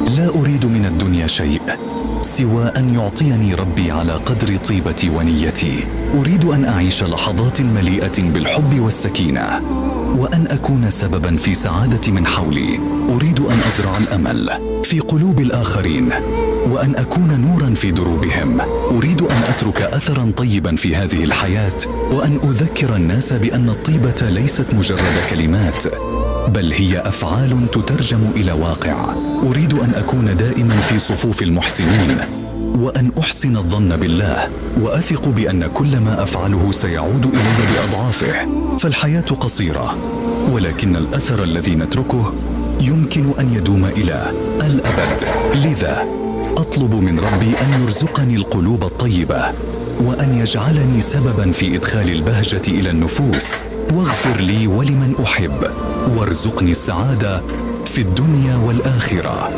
لا أريد من الدنيا شيء سوى أن يعطيني ربي على قدر طيبة ونيتي. أريد أن أعيش لحظات مليئة بالحب والسكينة، وأن أكون سبباً في سعادة من حولي. أريد أن أزرع الأمل في قلوب الآخرين، وأن أكون نوراً في دروبهم. أريد أن أترك أثراً طيباً في هذه الحياة، وأن أذكر الناس بأن الطيبة ليست مجرد كلمات، بل هي أفعال تترجم إلى واقع. أريد أن أكون دائماً في صفوف المحسنين، وأن أحسن الظن بالله، وأثق بأن كل ما أفعله سيعود إلي بأضعافه. فالحياة قصيرة، ولكن الأثر الذي نتركه يمكن أن يدوم إلى الأبد. لذا أطلب من ربي أن يرزقني القلوب الطيبة، وأن يجعلني سبباً في إدخال البهجة إلى النفوس، واغفر لي ولمن أحب، وارزقني السعادة في الدنيا والآخرة.